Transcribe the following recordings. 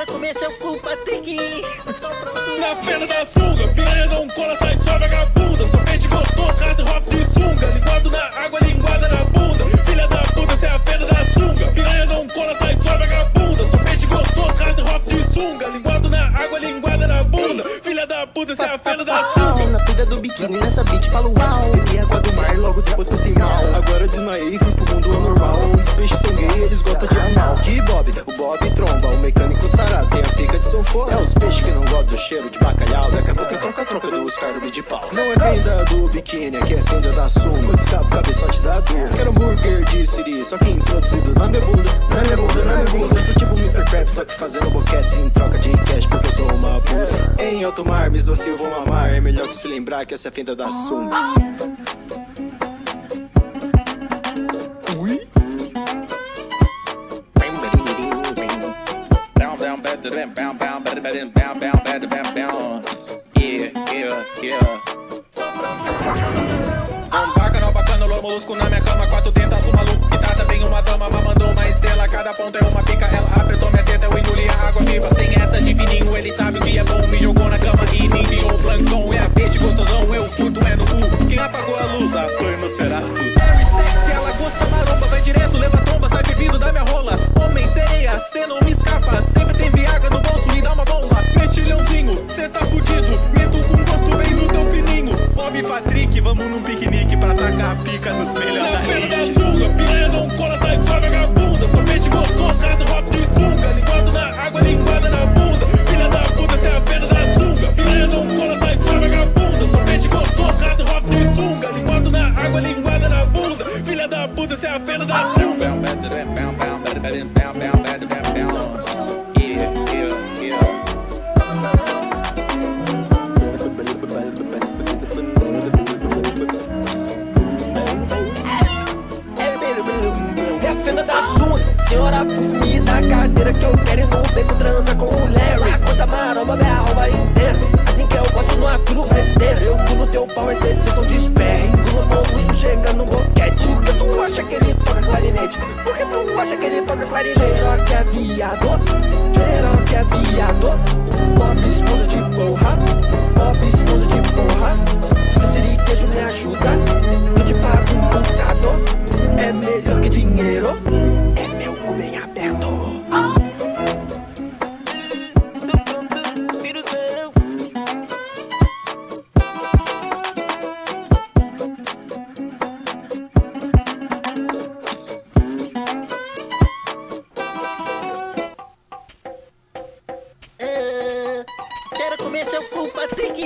Quero comer seu cu, Patrick. Estou pronto. Na fenda da sunga, piranha não cola, sai só vagabunda. Só pente gostoso, Hasselhoff de sunga. Linguado na água, linguada na bunda. Filha da puta, cê é a fenda da sunga. Piranha não cola, sai só vagabunda. Só pente gostoso, Hasselhoff de sunga. Linguado na água, linguada na bunda. Filha da puta, cê é a fenda da sunga. Na pilha do biquíni, nessa beat, falo uau. Bebi água do mar, logo depois passei mal. Agora eu desmaiei e fui pro mundo anormal. Os peixes são gay, eles gostam de anal. Que Bob, o Bob tromba, o mecânico sarado. Tem a pica de São Fora. É os peixes que não gostam do cheiro de bacalhau. Daqui a pouco é troca-troca do Oscar do de pau. Não é venda do biquíni, aqui é venda da sunga. Eu descabo cabeçote da dor. Quero hambúrguer de siri, só que introduzido na minha bunda. Na minha bunda, na minha bunda. Eu sou tipo Mr. Krabs, só que fazendo boquetes em troca de cash, porque eu sou uma puta. Em alto mar, me esdocil, eu vou mamar. É melhor que se lembrar que essa é a fenda da sunga. Bacana, lobo molusco na minha cama. 4 tentas do maluco que tá também uma dama. Mandou uma estrela, cada ponta é uma pica. Ela apertou minha teta, eu engoli a água viva. Sem essa de fininho, ele sabe o que é bom. Me jogou na cama e me enviou o plancton. É a peixe gostosão, eu curto é no cu. Quem apagou a luz? Foi no Cerato. Very sexy, ela gosta maromba. Vai direto, leva tomba, sai bebido da minha rola. Homem sereia, cê não me escapa. Sempre tem viagra no bolso, me dá uma bomba. Mexilhãozinho, cê tá fudido. Meto com gosto bem no teu fininho. Bob e Patrick, vamos num piquenique pra tacar a pica nos melhores. Na fenda da sunga, piranha não cola, sai só vagabunda. Só pente gostoso, Hasselhoff de sunga. Linguado na água, linguada na bunda. Filha da puta, cê é a fenda da sunga. Piranha não cola, sai só vagabunda. Só pente gostoso, Hasselhoff de sunga. Linguado na água, linguada na bunda. Filha da puta, cê é a fenda da sunga. É a fenda da sunga. Senhora, puff, me dá a cadeira que eu quero ir no beco transa com o Larry. Costa maromba, minha alma inteira. Assim que eu gosto no acuro besteira. Eu pulo teu pau, é sessão de espera. Engulo meu bucho, chega no boquete. Por que tu acha que ele toca clarinete? Por que tu acha que ele toca clarinete? Geral que é viado, geral que é viado. Pop esposa de porra, pop esposa de porra. Se siriguejo me ajuda, eu te pago um bocado. É melhor que dinheiro, é meu cu bem aberto. Estou pronto, piruzão. Quero comer seu cu, Patrick.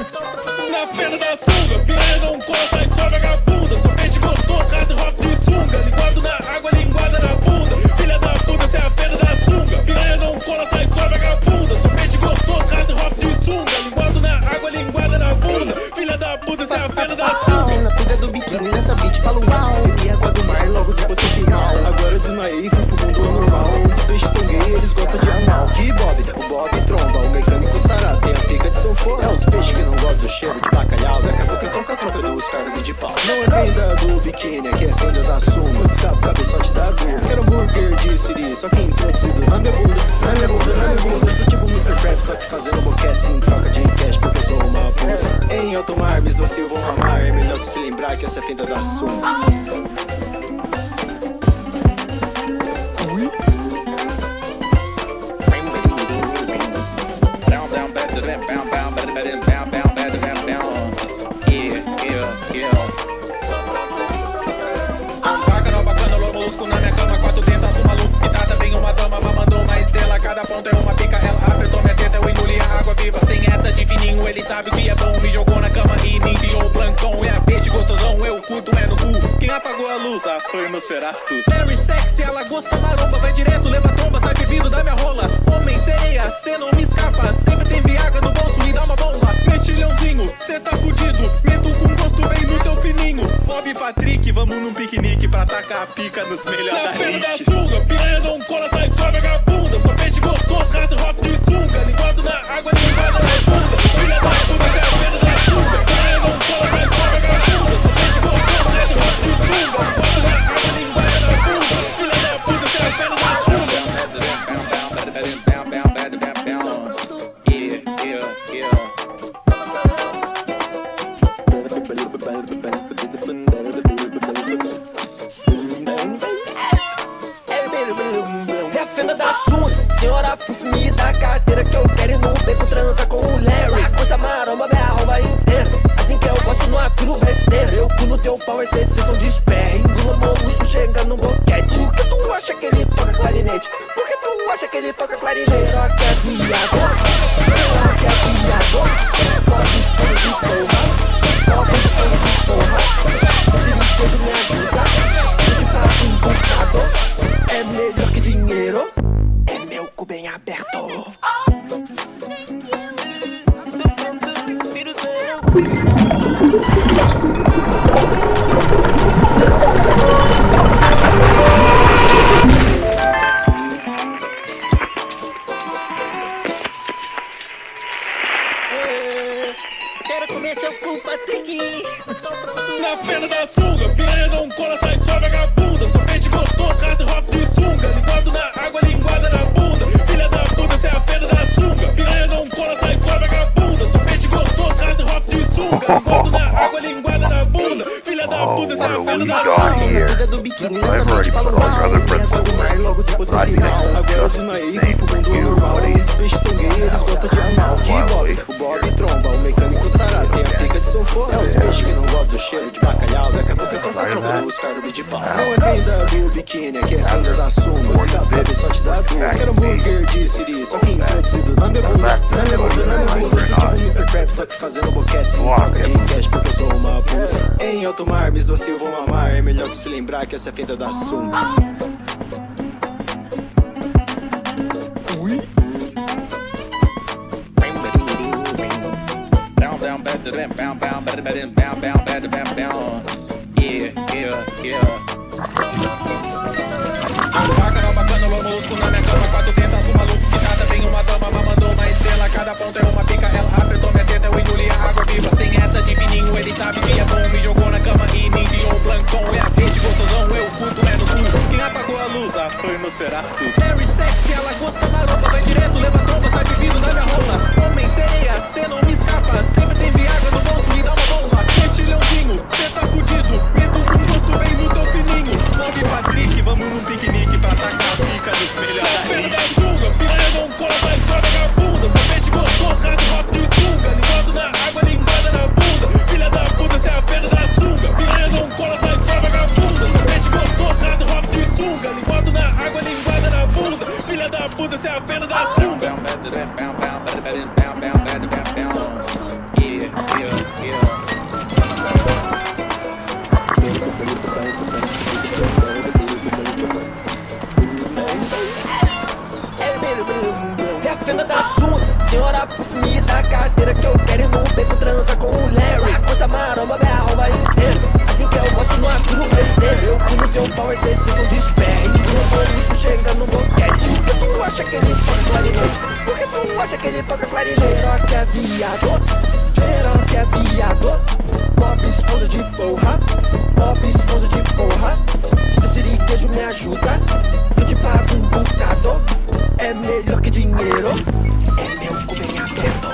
Estou pronto. Na fenda da sunga, piranha não cola, sai só vagabunda. Só pente gostoso, Hasselhoff de sunga. Linguado na água, linguada na bunda. Filha da puta, cê é a fenda da sunga. Piranha não cola, sai só vagabunda. Só pente gostoso, Hasselhoff de sunga. Linguado na água, linguada na bunda. Filha da puta, cê é a fenda da sunga. Na pilha do biquíni, nessa beat, falo uau. Bebi água do mar, logo depois passei mal. Agora eu desmaiei e fui pro mundo anormal. Os peixes são gay, eles gostam de anal. Que Bob, o Bob tromba, o mecânico sarado. Tem a pica de São Fora. É os peixes que não gostam do cheiro de bacalhau. Daqui a pouco é troca-troca do Oscar do de pau. Não é venda do biquíni, aqui é venda da sunga. Eu descabo cabeçote da dor. Quero hambúrguer de siri, só que introduzido na minha bunda. Na minha bunda, na minha bunda. Eu sou tipo Mr. Krabs, só que fazendo boquetes em troca de cash, porque eu sou uma puta. Em alto mar, me esdocil, eu vou mamar. É melhor que se lembrar que essa é a fenda da sunga. Bacana, lobo molusco na minha cama. 4 tentas do maluco que tá também uma dama. Mandou uma estrela, cada ponta é uma pica. Ela apertou minha teta, eu engoli a água viva. Sem essa de fininho, ele sabe o que é bom. Me jogou na cama e me enviou o plancton. É a peixe gostosão, eu curto é no cu. Quem apagou a luz? Foi no Cerato. Very sexy, ela gosta maromba. Vai direto, leva tomba, sai bebido da minha rola. Homem sereia, cê não me escapa. Sempre tem viagra no bolso, me dá uma bomba. Mexilhãozinho, cê tá fudido. Meto com gosto bem no teu fininho. Bob e Patrick, vamos num piquenique pra tacar a pica nos melhores. Na fenda da sunga, piranha não cola, sai só vagabunda. Só pente gostoso, Hasselhoff de sunga. Linguado na água, linguada na bunda. Filha da puta, cê é a fenda da sunga. Piranha não cola, sai só vagabunda. Só pente gostoso, Hasselhoff de sunga. Linguado na água, linguada na bunda. Filha da puta, cê é a fenda da sunga. sunga. Senhora puff, me dá a carteira que eu quero ir no beco transa com o Larry. A coisa maromba, me arromba inteira. Assim que eu gosto, não aturo besteira. Eu pulo teu pau, é sessão de espera. Engula molusco, chega no boquete. Por que tu acha que ele toca clarinete? Por que tu acha que ele toca clarinete? Geral que é viado, geral que é viado. Pop esponja de porra, pop esponja de porra. Se siriguejo me ajuda, eu te pago um bocado. É melhor que dinheiro, é meu cu bem aberto. Quero comer seu cu, Patrick. Estou pronto. Na fenda da sunga, piranha não cola, sai só vagabunda. Só pente gostoso, raça e rough de sunga. Linguado na água, linguada na bunda. Filha da puta, cê é a fenda da sunga. Piranha não cola, sai só vagabunda. Só pente gostoso, raça e rough de sunga. Linguado na água, linguada na bunda. Filha da puta, cê é a fenda da sunga. Cuida do biquíni nessa mente, fala mal. Vem água do mar, logo depois pra sinal. Agora eu desmaiei, vim pro mundo normal. Os peixes são gays, eles gostam de anal. Que Bob, o Bob tromba, o mecânico sarado. Tem a pica de sanfona, é os peixes que não gostam do cheiro de bacalhau. Daqui a pouco eu troco a troca dos carnes de pau. Não é venda do biquíni, aqui é venda da sunga. Escapa pra ver só te dá dor. Quero hambúrguer de siri, só que introduzido na minha bunda. Na minha bunda, na minha bunda. Sou tipo Mr. Krabs, só que fazendo boquete sem troca de cash, porque eu sou uma puta. Em alto mar, Miss Vacil, vou mamar. É melhor que se lembrar que essa é a fenda da sunga. Bacana, molusco na minha cama. 4 tentas do maluco que trata bem uma dama. Mamandou uma estrela, cada ponta é uma pica. Ela apertou minha teta, eu engoli a água viva. Sem essa de fininho, ele sabe que é bom. Me jogou na cama e me enviou um plancton. É a peixe gostosão, eu puto é no cu. Quem apagou a luz? Ah, foi no Cerato. Very sexy, ela gosta maromba. Vai direto, leva tromba, sai vivido na minha rola. Homem sereia, cê não me escapa. Sempre tem viagra no bolso, me dá uma bomba. Mexilhãozinho, cê tá fudido. Medo com gosto bem no teu fininho. Nome Patrick, vamos num piquenique pra tacar a pica nos melhores. Na fenda da sunga, piranha não cola, sai só vagabunda. Só pente gostoso, raça e rough de sunga. Linguado na água, linguada na bunda. Filha da puta, cê é a fenda da sunga. Piranha não cola, sai só vagabunda. Só pente gostoso, raça e rough de sunga. Linguado na água, linguada na bunda. Filha da puta, cê é a fenda da sunga. É a fenda da sunga. Senhora puff, me dá a carteira que eu quero ir no beco transa com o Larry. A coisa maromba, me arromba inteira. Assim que eu gosto, não aturo besteira. Eu pulo teu pau, é sessão de espera. Engula molusco, chega no boquete. Por que tu acha que ele toca clarinete? Por que tu acha que ele toca clarinete? Geral que é viado, geral que é viado. Pop esponja de porra, pop esponja de porra. Se siriguejo me ajuda, eu te pago um bocado. É melhor que dinheiro, é meu cu bem aberto.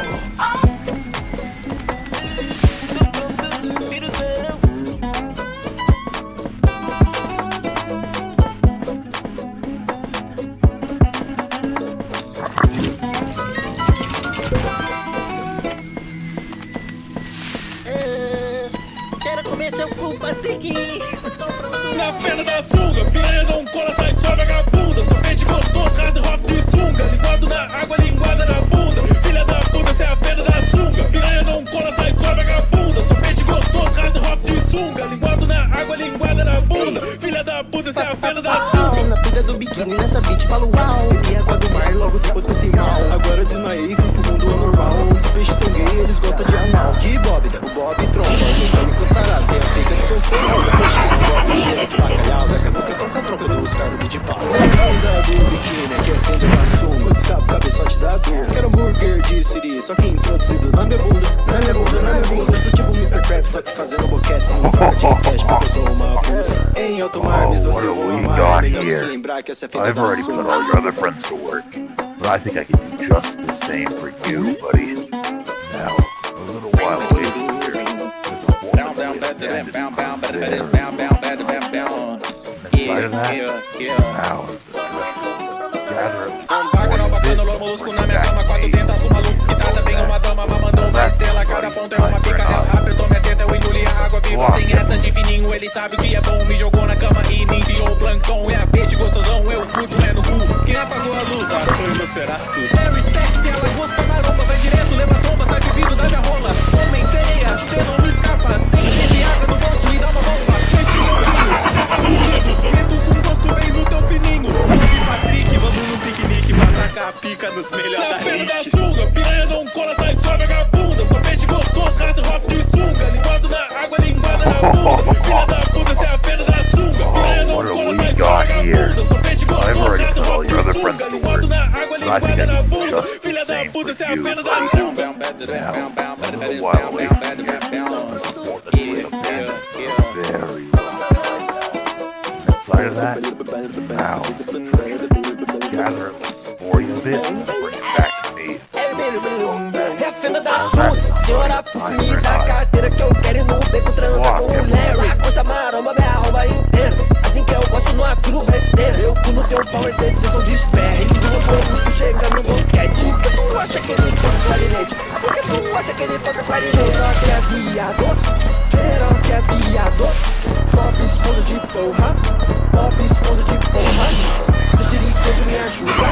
Quero comer seu cu, Patrick. Estou pronto. Na fenda da sunga, piranha não cola, sai só vagabunda. Só pente gostoso, raça e rough de sunga. Linguado na água, linguada na bunda. Filha da puta, cê é a fenda da sunga. Piranha não cola, sai só vagabunda. Só pente gostoso, raça e rough de sunga. Linguado na água, linguada na bunda. Filha da puta, cê é a fenda da sunga. Na pilha do biquíni, nessa beat, falo uau. Bebi água do mar, logo depois pra sinal. Agora eu desmaiei, fui pro mundo anormal. Os peixes são gays, eles gostam de anal. Que Bob, o Bob tromba, o mecânico sarado. Tem a pica de sanfona, os peixes que não gostam do cheiro de bacalhau. Daqui a pouco eu troco a troca dos carnes de pau. Fenda do biquíni, aqui é venda da sunga. Descapa, cabeçote da dor. Quero hambúrguer de siri, só que introduzido na minha bunda. Na minha bunda, na minha bunda. Sou tipo Mr. Krabs, só que fazendo boquete sem troca de cash, porque eu sou uma puta. Em alto mar, Miss Vacil, vou mamar. Melhor se lembrar que essa é a fenda I've da already put sunga. all your other friends to work, but I think I can do just the same for you, buddy. Now, a little while away from here, there's a Down, wonderful down, abandoned down, down, there. down, down, down, down, down, down. In spite of that, Yeah. now is the Bacana, bacana, lobo molusco na minha cama. 4 tentas do maluco que trata bem uma dama. Mamandou uma estrela, cada ponta é uma pica. Ela apertou minha teta, eu engoli a água viva. Sem essa de fininho, ele sabe o que é bom. Me jogou na cama e me enfiou o plancton. É a peixe gostosão, eu curto é no cu. Quem apagou a luz? Foi o Nosferatu. Very sexy, ela gosta maromba. Vai direto, leva tomba, sai de vidro da minha rola. Homem sereia, cê não me escapa. Sempre teve água no bolso, me dá uma bomba. Mexilhãozinho, cê tá fudido. Meto com gosto bem no teu fininho. Bob Patrick, vamos num piquenique pra tacar a pica nos melhores da Fenda da hit. sunga, piranha não cola, sai só vagabunda. Só peixe gostoso, raça rough de sunga. Linguado na água, linguada na bunda. Filha da puta, cê é a fenda da sunga. Piranha não cola, sai só vagabunda. Só peixe gostoso, raça rough de sunga. Linguado na água, linguada na bunda. Filha da puta, cê é a fenda da sunga. Inside of that, now, gather it before you bit, bring it back to me. É a fenda da sunga, senhora puff da carteira que eu quero ir no beco transa com o Larry. A costa maromba, minha arroba inteira. Assim que eu gosto, não aturo besteira. Eu pulo teu pau, é sensação de espera. No busto chega no boquete. Por que tu acha que ele toca clarinete? Por que tu acha que ele toca clarinete? Geral que é viado, geral que é viado. Pop esposa de porra, pop esposa de porra. Se o siriguejo me ajuda,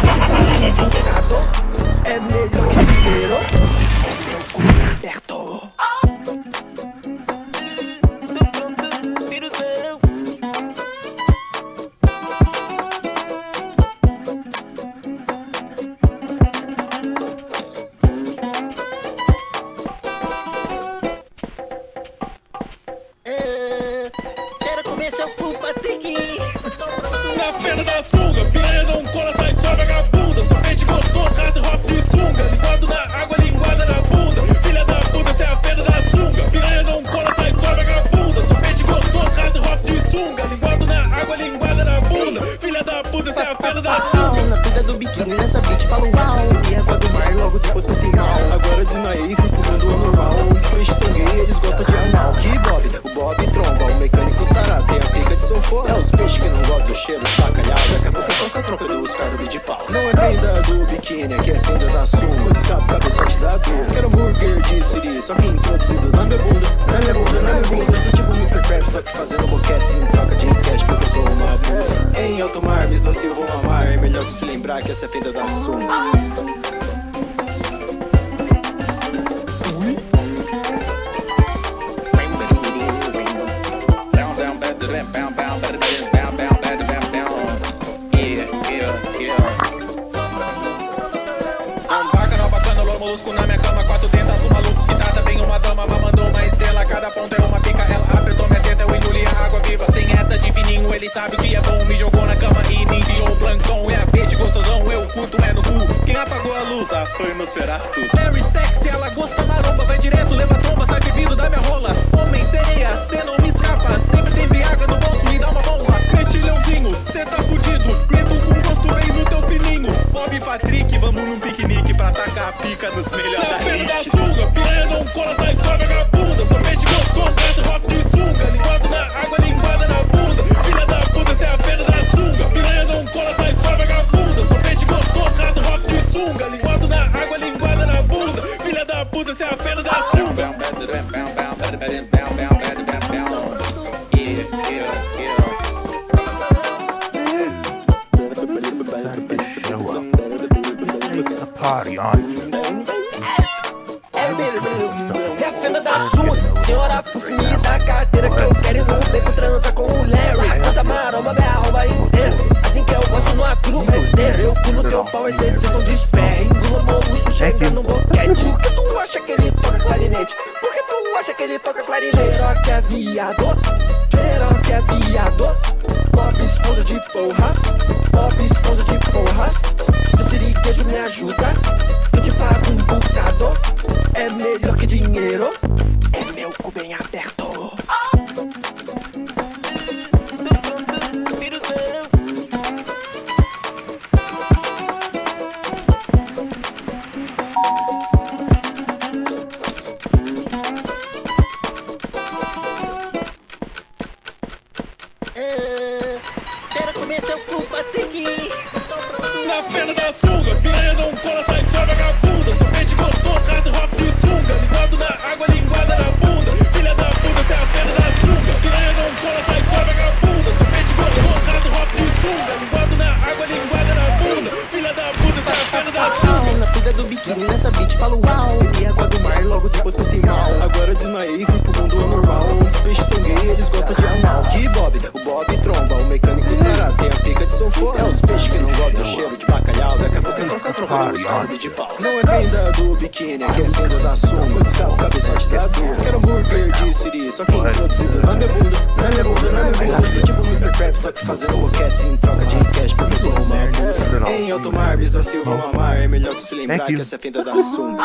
de pago computado. É melhor que dinheiro, é meu cu bem aberto. Quero comer seu cu, Patrick. Na fenda da sunga, piranha não cola, sai só vagabunda. Só peixe gostoso, raça rough de sunga. Linguado na água, linguada na bunda. Filha da puta, cê é a fenda da sunga. Piranha não cola, sai só vagabunda. Só peixe gostoso, raça rough de sunga. Linguado na água, linguada na bunda. Filha da puta, cê é a fenda da sunga. Na vida do biquíni, nessa beat, falo uau. E água do mar, logo depois pra sinal. Agora desmaiei, fui pro mundo anormal. Os peixes são gay, eles gostam de anal. Que Bob, o Bob tromba, o mecânico sarado. Tem a pica de seu fone. É os peixes que não gostam do cheiro de bacalhau. Daqui a pouco eu toco a troca dos carne de pau. Não é venda do biquíni, aqui é venda da sunga. Eu escapo cabeçote da dor. Quero hambúrguer de siri, só que introduzido na minha bunda. Na minha bunda, na minha bunda. Sou tipo Mr. Krabs, só que fazendo boquetes em troca de enquete, porque eu sou uma bunda. Em alto mar, mesmo assim eu vou amar. É melhor que se lembrar que essa é a venda da sunga. Bacana, bacana, lobo molusco na minha cama. 4 tentas do maluco que trata bem uma dama. Mamandou uma estrela, cada ponta é uma pica. Ela apertou minha teta, eu engoli a água viva. Sem essa de fininho, ele sabe o que é bom. Me jogou na cama e me enfiou o plancton. É a peixe gostosão, eu curto é no cu. Quem apagou a luz? Foi o Nosferatu. Very sexy, ela gosta maromba. Vai direto, leva tomba, sai de vidro da minha rola. Homem sereia, cê não me escapa. Sempre tem água no bolso, me dá uma bomba. Mexilhãozinho, cê tá fudido. Meto com gosto bem no teu fininho. Bob Patrick, vamos num piquenique pra tacar a pica nos melhores Na da fenda da hit. sunga, piranha não cola, sai só vagabunda. Só peixe gostoso, raça rough de sunga. Linguado na água, linguada na bunda. Filha da puta, cê é a fenda da sunga. Piranha não cola, sai só vagabunda. Só peixe gostoso, raça rough de sunga. Linguado na água, linguada na bunda. Filha da puta, cê é a fenda da sunga. It's a party on you. É a fenda da sunga, senhora puff da carteira que eu quero ir no beco transa com o Larry. A costa maromba, minha arroba inteira. Assim que eu gosto, não aturo besteira. Eu pulo teu pau, é sensação de espera. Engula molusco, chega no boquete. Por que tu acha que ele toca clarinete? Por que tu acha que ele toca clarinete? Geral que é viado, geral que é viado. Pop esposa de porra, pop esposa de porra. Se o siriguejo me ajuda, eu te pago um bocado. É melhor que dinheiro, é meu cu bem aberto. Quero comer seu cu, Patrick. fenda da sunga, piranha não cola, sai só vagabunda. Sou peixe gostoso, raça rough de sunga. Linguado na água, linguada na bunda. Filha da puta, cê é a fenda da sunga. Piranha não cola, sai só vagabunda. Sou peixe gostoso, raça rough de sunga. Linguado na água, linguada na bunda. Filha da puta, cê é a fenda da sunga. Na pega do biquíni, nessa beat, falo uau. Bebi água do mar, logo depois pensei mal. Agora desmaiei, fui pro mundo anormal. Os peixes são gay, eles gostam de anal. Que Bob, o Bob tromba, o mecânico sarado. Tem a pica de sanfona. É os peixes que não gostam do cheiro de bacalhau. Daqui a pouco é troca-troca nos carnes de pau. Não é venda do biquíni, aqui é venda da sunga. Descalco, cabeçote da dor. Quero hambúrguer de siri, só que introduzido na minha bunda. Na minha bunda, na minha bunda. Sou tipo Mr. Krabs, só que fazendo boquetes em troca de cash, porque sou uma puta. Em alto mar, Miss da Silva, mamar. É melhor que se lembrar que essa é a fenda da sunga.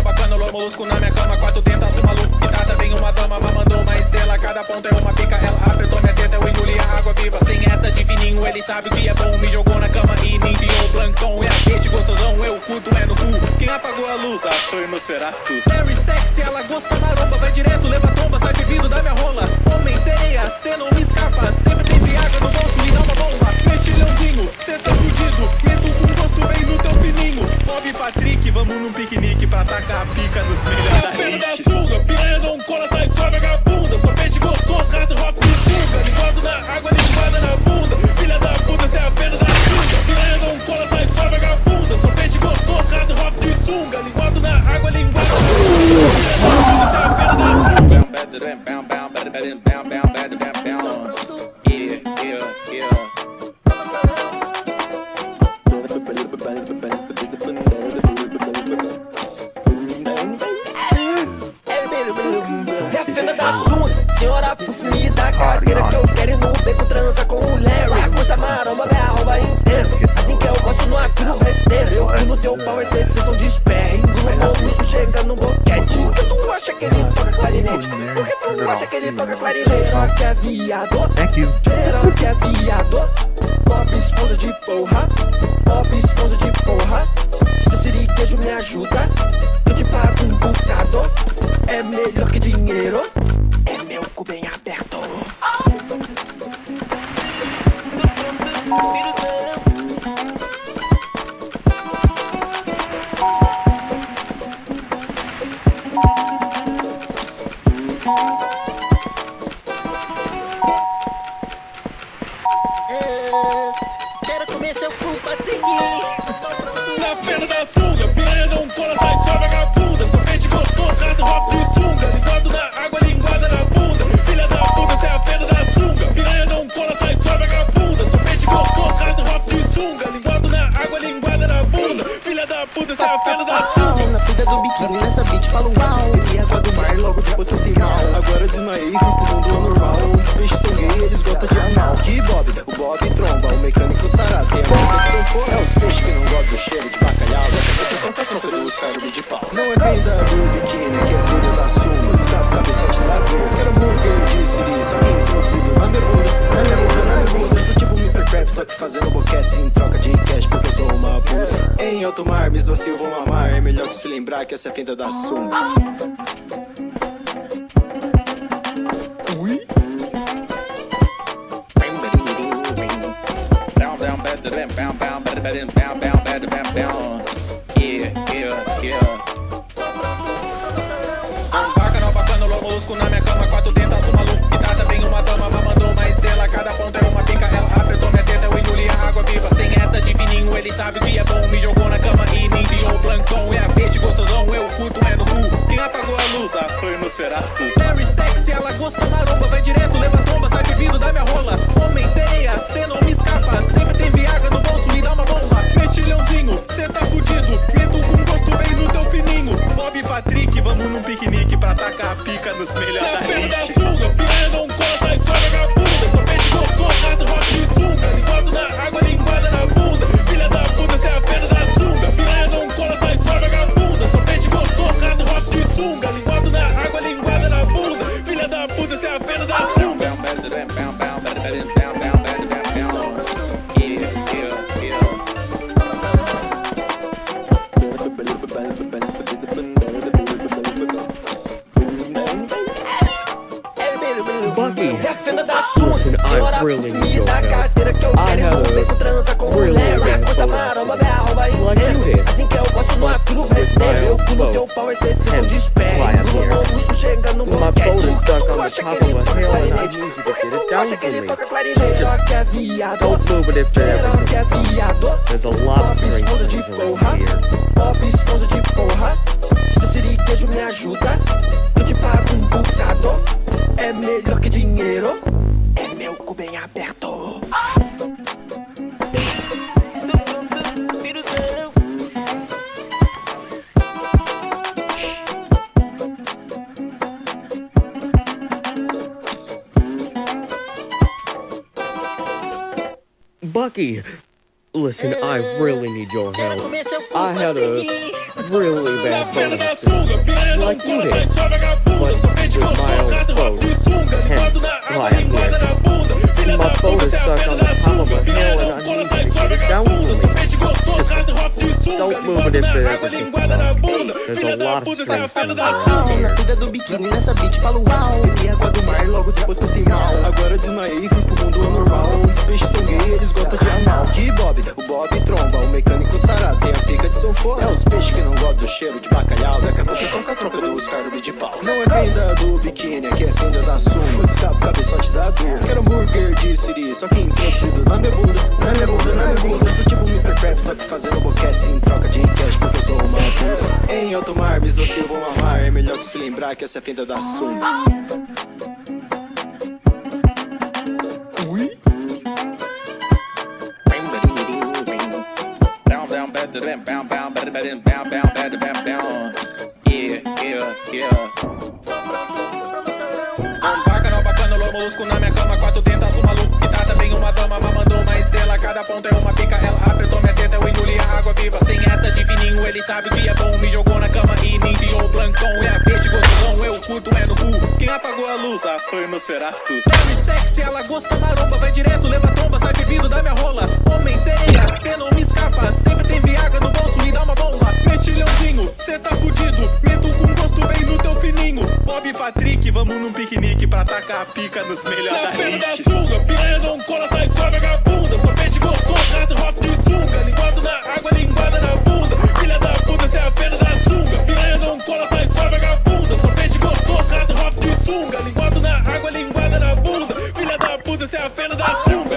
Bacana, lobo molusco na minha cama. 4 tentas do maluco que trata bem uma dama. Mandou uma estrela, cada ponta é uma pica. Ela apertou minha teta, eu engoli a água viva. Sem essa de fininho, ele sabe o que é bom. Me jogou na cama e me enviou o plancton. E a peixe gostosão, eu curto é no cu. Quem apagou a luz? Foi no Cerato. Very sexy, ela gosta maromba. Vai direto, leva tomba, sai vivido da minha rola. Homem sereia, cê não me escapa. Sempre tem viagra no bolso, me dá uma bomba. Mexilhãozinho, cê tá fudido. Meto com gosto bem no teu fininho. Bob e Patrick, vamos num piquenique pra tacar a pica nos melhores da fenda da hit. sunga, piranha não cola, sai só vagabunda. Sou peixe gostoso, raça rough de sunga. Linguado na água, linguada na bunda. Filha da puta, cê é a fenda da sunga. Piranha não cola, sai só vagabunda. Sou peixe gostoso, raça rough de sunga. Linguado na água, linguada na bunda. Filha da puta, cê é a fenda da sunga. É a fenda da sunga, senhora puff me dá cadeira que eu quero ir no beco transa com o Larry. A coisa maromba, me arroba inteiro. Assim que eu gosto no acuro besteira. Eu pulo teu pau, é sessão de espera. Engula meu músculo, chega no boquete. Por que tu acha que ele toca clarinete? Por que tu acha que ele toca clarinete? Geral que é viado, geral que é viado. Pop esposa de porra, pop esposa de porra. Seu siriguejo me ajuda, eu te pago um bocado. É melhor que dinheiro, é meu cu bem aberto. Quero comer seu cu, Patrick. Na fenda da sunga, piranha não cola, sai só vagabunda. Sou peixe gostoso, raça rough de sunga. Linguado na água, linguada na bunda. Filha da puta, cê é a fenda da sunga. Piranha não cola, sai só vagabunda. Sou peixe gostoso, raça rough de sunga. Linguado na água, linguada na bunda. Filha da puta, cê é a fenda da sunga. Na pega do biquíni, nessa beat, falo uau. Bebi água do mar, logo depois pensei mal. Agora desmaiei, fui pro mundo anormal. Os peixes são gay, eles gostam de anal. Que Bob, o Bob tromba, o mecânico sarado. Tem a pica de sanfona. É os peixes que não gostam do cheiro de bacalhau. Daqui a pouco é troca dos carnes de pau. Não é venda do biquíni, que é venda da sunga. Descalco, cabeçote da dor. Quero hambúrguer de siri, só que introduzido na minha bunda. Na minha bunda, na minha bunda. Sou tipo Mr. Krabs, só que fazendo boquetes em troca de cash, porque eu sou uma puta. Em alto mar, Miss da Silva, mamar. É melhor que se lembrar que essa é a fenda da sunga. Bacana, lobo molusco na minha cama. 4 tentas do maluco que trata bem uma dama. Mandou uma estrela, cada ponta é uma pica. Ela apertou minha teta, eu engoli a água viva. Sem essa de fininho, ele sabe o que é bom. Me jogou na cama e me enviou o plancton. E a peixe gostosão, eu curto é no cu. Quem apagou a luz? Foi no Cerato. Very sexy, ela gosta maromba. Vai direto, leva tomba, sai vivido da minha rola. Homem sereia, cê não me escapa. Sempre tem viagra no bolso, me dá uma bomba. Mexilhãozinho, cê tá fudido. Meto com gosto bem no teu fininho. Bob e Patrick, vamos num piquenique pra tacar a pica nos melhores da Na fenda da hit. sunga, piranha não cola, sai só vagabunda. Sou peixe gostoso, raça rough de sunga. Linguado na água, linguada na bunda. Filha da puta, cê é a fenda da sunga. Piranha não cola, sai só vagabunda. Sou peixe gostoso, raça rough de sunga. Linguado na água, linguada na bunda. Filha da puta, cê é a fenda da sunga. viado, Don't move it if there geral que é viado. There's a lot of Pop strange esposa de things around porra, here. pop esposa de porra. Seu siriguejo me ajuda, eu te pago um bocado. É melhor que dinheiro, é meu cu bem aberto. Bucky, listen, I really need your help. I had a really bad bonus like you did, but with my own boat, hence why I'm here. My boat is stuck on the top of a hill and I need to get it down for me. Don't move it if there everything's wrong. There's a lot of strange things around Na here. pilha do biquíni, nessa beat, falo uau. Bebi água do mar, logo depois pensei mal. Agora desmaiei e fui pro mundo anormal. Os peixes são gay, eles gostam de anal. Que Bob, o Bob tromba, o mecânico sarado. Tem a pica de sanfona. É os peixes que não gostam do cheiro de bacalhau. Daqui a pouco é troca-troca dos carnes de pau. Não é fenda do biquíni, aqui é fenda da sunga. Eu descapo, cabeçote da dor. Quero hambúrguer de siri, só que introduzido na minha bunda. Na minha bunda, na minha bunda. Eu sou tipo Mr. Krabs, só que fazendo boquetes em troca de cash, porque eu sou uma puta. Em alto mar, me você vão amar. É melhor que se lembrar que essa é a fenda da sunga. Ui? Bacana, lobo molusco na minha cama, 4 tentas do maluco que tá também uma dama, mandou uma estrela, cada ponta é uma pica, ela apertou minha teta, eu engoli a água viva, sem essa de fininho, ele sabe que é bom, me jogou na cama e me enfiou o plancão, e a peixe gostosão, eu curto é no cu, quem apagou a luz, foi no Cerato. Dame sexy, ela gosta maromba, vai direto, leva tromba, sai bebido da minha rola. Homem sereia, cê não me escapa, sempre tem viagra no bolso, me dá uma bomba. Mexilhãozinho, cê tá fudido, meto com gosto bem no teu fininho. Bob e Patrick, vamos num piquenique pra tacar a pica nos melhores da Na fenda da hit. sunga, piranha não cola, sai só vagabunda, só peixe gostoso, raça rough de sunga, linguado na água, linguada na bunda, filha da puta, cê é a fenda da sunga, piranha não cola, sai só vagabunda, só peixe gostoso, raça rough de sunga, linguado na água, linguada na bunda, filha da puta, cê é a fenda da sunga.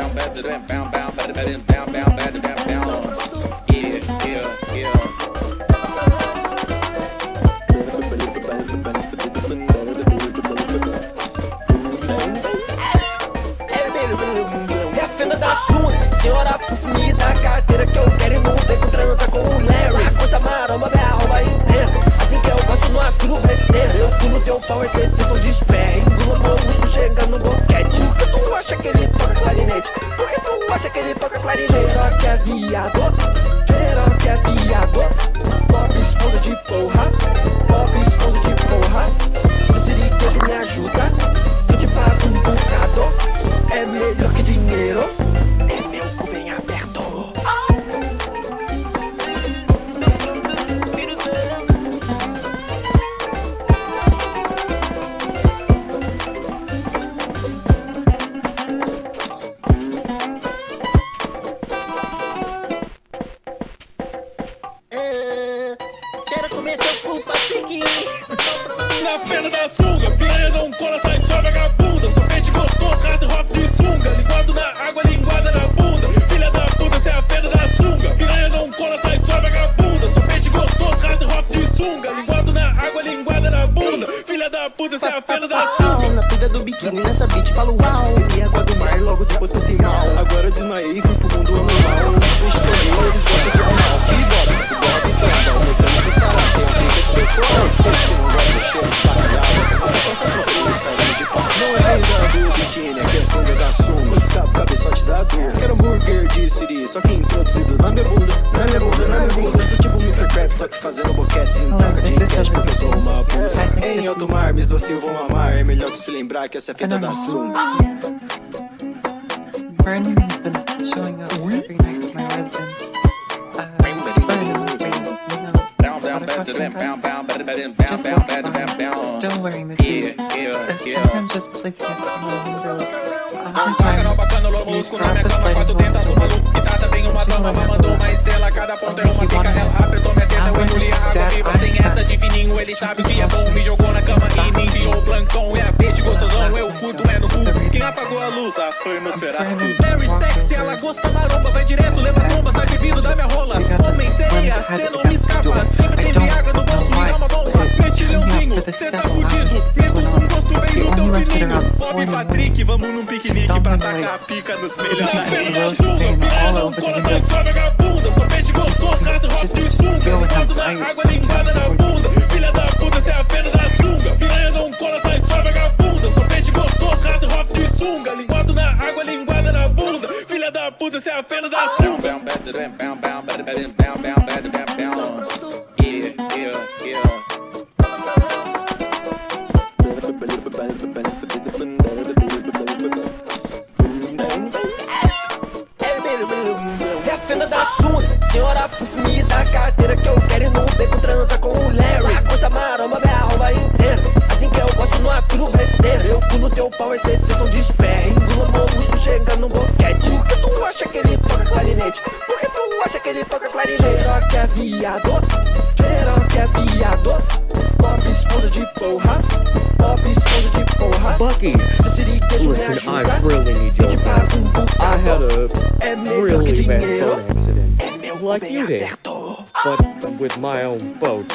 É a fenda da sunga, senhora puff, me dá a carteira que eu quero e no beco transa com o Larry. A coisa maromba, me arroba inteira, assim que eu gosto no acro besteira. Eu pulo teu pau, é sensação de espera, engula molusco, chega no boquete. Por que tu acha que ele toca clarinete? Por que tu acha que ele toca clarinete? Geral que é viado, geral que é viado. Pop esposa de porra, pop esposa de porra. Seu siriguejo me ajuda, eu te pago um bocado. É melhor que dinheiro, é meu cu bem aberto. Quero comer seu cu, Patrick. Na fenda da sunga, piranha não cola, sai só vagabunda, só peixe gostoso, raça rough de sunga, linguado na água, linguada na bunda, filha da puta, cê é a fenda da sunga, piranha não cola, sai só vagabunda, só peixe gostoso, raça rough de sunga, linguado na água, linguada na bunda, filha da puta, cê é a fenda da sunga. Na pilha do biquíni, nessa beat, falo uau. Bebi água do mar, logo depois pensei mal. Agora desmaiei e fui pro mundo anormal. Os peixes são gay, eles gostam de anal. Que Bob, o Bob tromba, o mecânico sarado. Tem a pica de sanfona. É os peixes que não gostam do cheiro de bacalhau. Troca os carnes de pau. Não é fenda do biquíni, aqui é fenda da sunga. Eu descapo, cabeçote da dor. Quero hambúrguer de siri, só que introduzido na minha bunda. Na minha bunda, na minha bunda. Eu sou tipo Mr. Krabs, só que fazendo boquetes em troca de cash, porque eu sou uma puta. Em alto mar, me assim vão amar. É melhor que se lembrar que essa é a fenda da sunga. Vernon has been showing up every night to my residence. Still wearing the suit. Sometimes just placing it on the windows. Bacana, lobo molusco na minha cama, 4 tentas do maluco que tá também uma dama, mandou uma estrela, cada ponta é uma pica, ela apertou minha teta, eu engoli a água viva, sem essa de fininho, ele sabe que é bom, me jogou na cama e me enfiou o plancão, e a peixe gostosão, eu curto é no cu, quem apagou a luz, luz, foi no Cerato. Mary sexy, ela gosta maromba, vai direto, leva tromba, sai vivido da minha rola. Homem sereia, cê não me escapa, sempre tem viagra no bolso, me dá uma bomba. Metilhãozinho, cê tá fudido, meto com gosto bem no teu fininho. Bob e Patrick, vamos num piquenique pra tacar a pica nos melhores. Na feira da sunga, piranha não cola, sai só vagabunda. Só pente gostoso, raça rosto de sunga. Linguado na água, linguada na bunda. Filha da puta, cê é a fenda da sunga. Piranha não cola, sai só vagabunda. Só pente gostoso, raça rosto de sunga. Linguado na água, linguada na bunda. Filha da puta, cê é a fenda da sunga. É a fenda da sunga, senhora puff, me dá a carteira que eu quero ir no beco, transa com o Larry. A costa maromba, me arroba inteira. Assim que eu gosto, não aturo besteira. Eu pulo teu pau, é sessão de espera. Engula molusco, chega no boquete. Por que tu acha que ele toca clarinete? Por que tu acha que ele toca clarinete? Geral que é viado, geral que é viado. Pop esposa de porra, pop esposa de porra. Bucky, Se siriguejo me listen, ajuda, I really need eu your te help. pago I had bocado. a É melhor que really bad dinheiro, boat accident, é meu like bem you did, aberto. but with my own boat,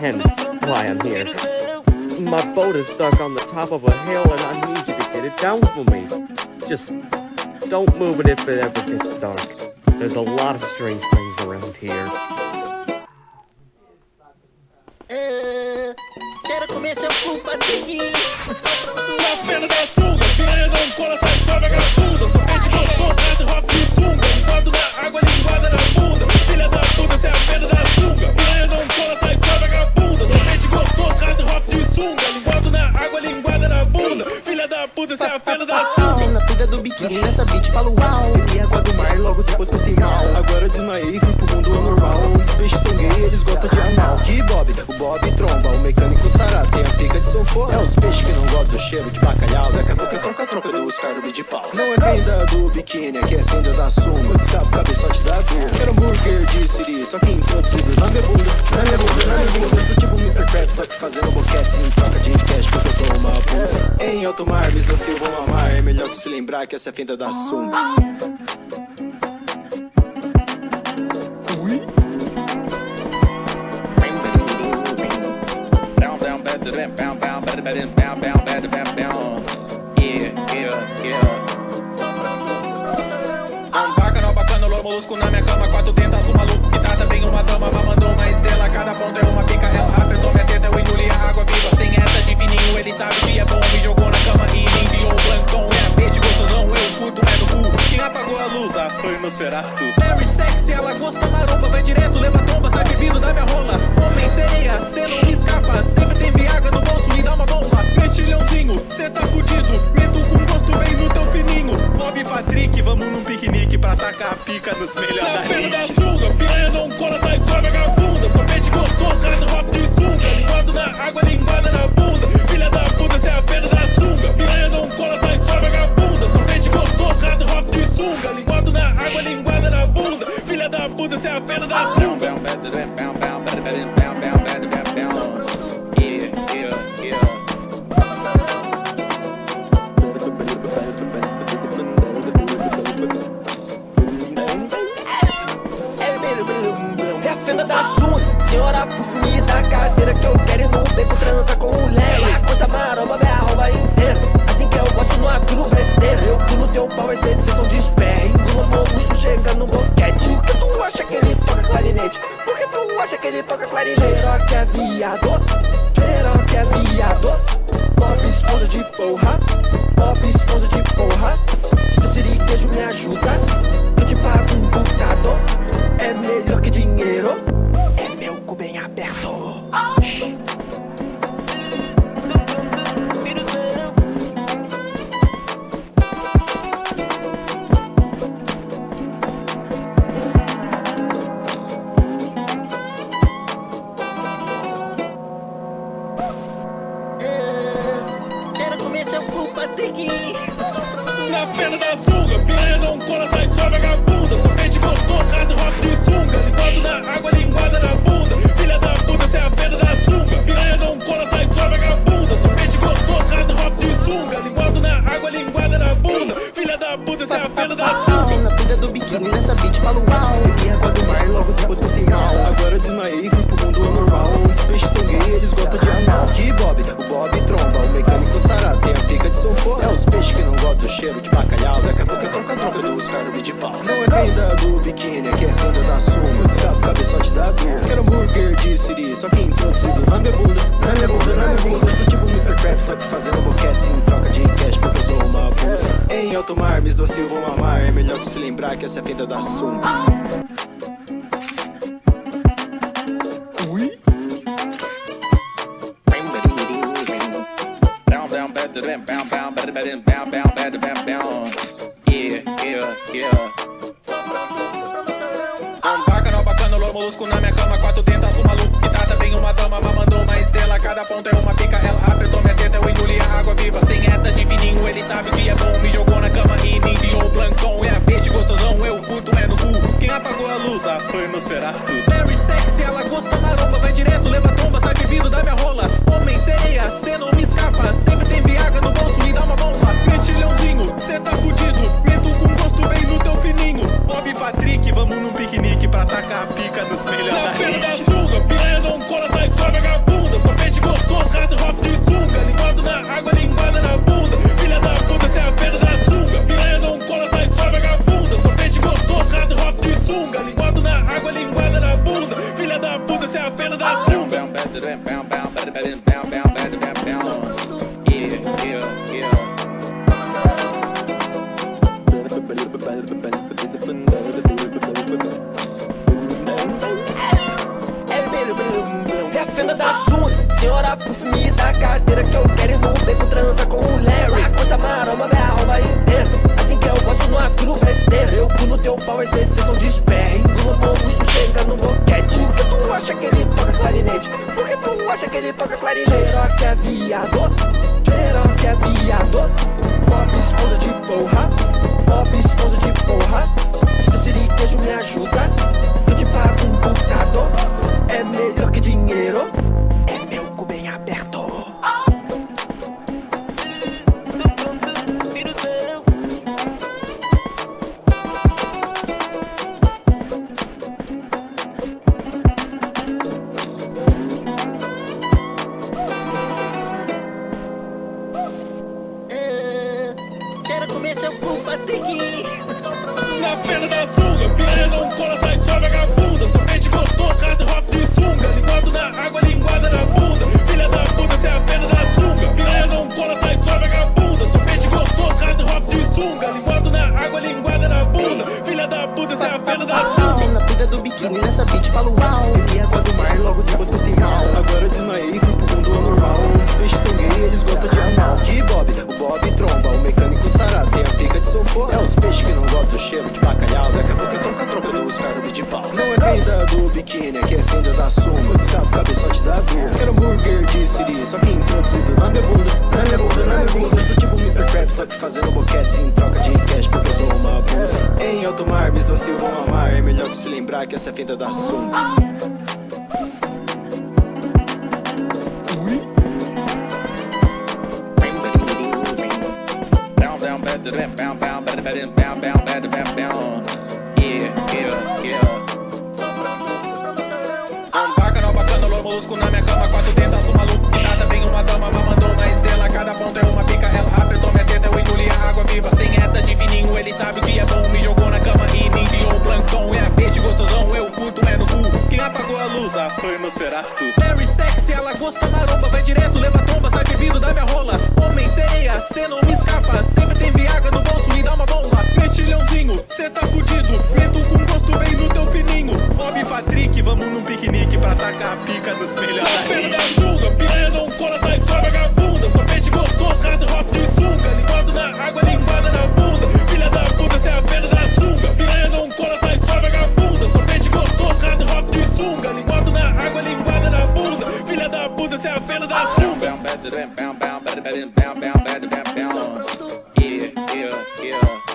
hence why I'm here. My boat is stuck on the top of a hill and I need you to get it down for me. Just don't move it if it ever gets dark. There's a lot of strange things around here. Quero comer seu cu, Patrick. Na feira da sunga, piranha não cola, sai só vagabunda. Só pente gostoso, raça rosto de sunga. Linguado na água, linguada na bunda. Filha da puta, cê é a fenda da sunga. Piranha não cola, sai só vagabunda. Só pente gostoso, raça rosto de sunga. Linguado na água, linguada na bunda. Filha da puta, cê é a fenda da sunga. Na pega do biquíni, nessa beat, falo uau. Bebi água do mar, logo depois pensei mal. Agora eu desmaiei, fui pro mundo anormal. Os peixes são gay, eles gostam de anal. Que Bob, o Bob tromba, o mecânico sará. Tem a pica de sanfona. É os peixes que não gostam do cheiro de bacalhau. Daqui a pouco é troca-troca dos carnes de pau. Não é venda do biquíni, aqui é venda da sunga. Eu descabo cabeçote da dor. Quero hambúrguer de siri, só que introduzido na minha bunda. Na minha bunda, na minha bunda. Eu sou tipo Mr. Krabs, só que fazendo boquetes em troca de cash, porque eu sou uma puta. Em alto mar, me eslancio, vão amar. É melhor que se lembrar que essa é a fenda da sunga. Bacana, louro molusco na minha cama. 4 tentas do maluco que trata bem uma dama. Mandou uma estrela, cada ponta é uma pica. Ela apertou minha teta, eu engoli a água viva. Sem essa de fininho, ele sabe que é bom. Me jogou na cama e me enviou o plancton. É a peixe gostosão, eu curto é no cu. Quem apagou a luz, foi no Cerato. Mary sexy, ela gosta maromba, vai direto, leva tromba, sai vivido da minha rola. Homem sereia, cê não me escapa, sempre tem viagra no bolso, me dá uma bomba. Metilhãozinho, cê tá fudido, meto com gosto bem no teu fininho. Bob e Patrick, vamos num piquenique pra tacar a pica nos melhores. Na feira da sunga, piranha não cola, sai só vagabunda. Só pente gostoso, raça rosto de sunga. Linguado na água, linguada na bunda. Filha da puta, cê é a fenda da sunga. Piranha não cola, sai só vagabunda. Só pente gostoso, raça rosto de sunga. Linguado na água, linguada na bunda. Filha da puta, cê é a fenda da sunga. É a fenda da sunga, senhora puff, me dá a carteira que eu quero ir no beco, transa com o Larry. A costa maromba, me arroba inteira. Assim que eu gosto, não aturo besteira. Eu pulo teu pau, é sessão de espera. Engula molusco, chega no boquete. Por que tu acha que ele toca clarinete? Por que tu acha que ele toca clarinete? Geral que é viado, geral que é viado. Pop esposa de porra, pop esposa de porra. Se o siriguejo me ajuda, eu te pago um bocado. É melhor que dinheiro, é meu cu bem aberto. Quero comer seu cu, Patrick. Na feira da sunga, piranha não cola, sai só vagabunda. Só pente gostoso, raça rosto de sunga. Linguado na água, linguada na bunda. Filha da puta, cê é a fenda da sunga. Piranha não cola, sai só vagabunda. Só pente gostoso, raça rosto de sunga. Linguado na água, linguada na bunda. desmaiei e fui pro mundo anormal, onde os peixes são gay, eles gostam de anal. Que Bob, o Bob tromba, o mecânico sarado tem a pica de sanfona. É os peixes que não gostam do cheiro de bacalhau, daqui a pouco é troca-troca dos carne de pau. Não é venda do biquíni, aqui é venda da sunga, descabo cabeçote da dor. Quero hambúrguer de siri, só que introduzido na minha bunda, na minha bunda, na minha bunda. Eu sou tipo Mr. Krabs, só que fazendo boquete em troca de cash, porque eu sou uma bunda. Em alto mar, Miss da Silva, vão amar, é melhor que se lembrar que essa é a fenda da sunga. Bacana, louro molusco na minha cama, 4 tentas do maluco que trata bem uma dama, mandou uma estrela, cada ponta é uma pica, ela apertou minha teta, eu engoli a água viva, sem essa de fininho, ele sabe que é bom, me jogou na cama e me enviou o plancton, é a peixe gostosão, eu curto é no cu, quem apagou a luz, foi no Nosferatu. Very sexy, ela gosta maromba, vai direto, leva tromba, sai vindo da minha rola. Homem sereia, cê não me escapa, sempre tem viagra no bolso, me dá uma bomba. Mexilhãozinho, cê tá fudido, meto com gosto bem no teu fininho. Bob e Patrick, vamos num piquenique pra tacar a pica nos melhores Na da feira da rede. sunga, piranha não cola, sai só vagabunda, só peixe gostoso, raça rough de sunga, linguado na água, linguada na bunda, filha da puta, cê é a feira da sunga, piranha não cola, sai só vagabunda, só peixe gostoso, raça rough de sunga, linguado na água, linguada na bunda, filha da puta, cê é a feira da sunga. É a fenda da sunga, senhora puff me dá a carteira que eu quero e no beco transa com o Larry. A costa maroma, minha arroba inteira, assim que eu gosto no acro besteira. Eu pulo teu pau, é sessão de espera, engula o músculo, chega no boquete. Por que tu acha que ele toca clarinete? Por que tu acha que ele toca clarinete? Geral que é viado, geral que é viado, pop esposa de porra, pop esposa de porra. Se o siriquejo me ajuda, eu te pago um bocado. É melhor que dinheiro, é meu cu bem aberto. Quero comer seu cu, Patrick. Na feira da sunga, piranha não cola, sai só vagabunda, só peixe gostoso, raça rough de sunga, linguado na água, linguada na bunda, filha da puta, cê é a feira da sunga, piranha não cola, sai só vagabunda, só peixe gostoso, raça rough de sunga, linguado na água, linguada na bunda, filha da puta, cê é a feira da sunga. Na pega do biquíni, nessa beat, falo uau. Bebi água do mar, logo depois pensei mal. Agora eu desmaiei e fui pro mundo anormal, onde os peixes são gay, eles gostam de anal. Que Bob, o Bob tromba, o mecânico sarado tem a pica de sanfona. É os peixes que não gostam do cheiro de bacalhau, daqui a pouco é troca-troca dos carne de pau. Não é venda do biquíni, aqui é venda da sunga, descabo cabeçote da dor. Quero hambúrguer de siri, só que introduzido na minha bunda, na minha bunda, na minha bunda. Eu sou tipo Mr. Krabs, só que fazendo boquete em troca de cash, porque eu sou uma bunda. Em alto mar, Miss da Silva, vão amar, é melhor que se lembrar que essa é a fenda da sunga. Bacana, louro molusco na minha cama, 4 tentas do maluco que trata bem uma dama, mandou uma estrela, cada ponta é uma pica, ela apertou minha teta, eu engoli a água viva, sem essa de fininho, ele sabe que é bom, me jogou na cama e me enviou o plancton, é a peixe gostosão, eu curto é no cu, quem apagou a luz, foi no Nosferatu. Very sexy, ela gosta maromba, vai direto, leva tromba, sai vindo da minha rola. Homem sereia, cê não me escapa, sempre tem viagra no bolso, me dá uma bomba. Mexilhãozinho, cê tá fudido, meto com gosto bem no teu fininho. Bob e Patrick, vamos num piquenique pra tacar a pica nos melhores da Feira da rede. sunga, piranha não cola, sai só vagabunda, só peixe gostoso, raça rough de sunga, linguado na água, linguada na bunda, filha da puta, cê é a feira da sunga, piranha não cola, sai só vagabunda, só peixe gostoso, raça rough de sunga, linguado na água, linguada na bunda, filha da puta, cê é a feira da sunga. Yeah, yeah, yeah.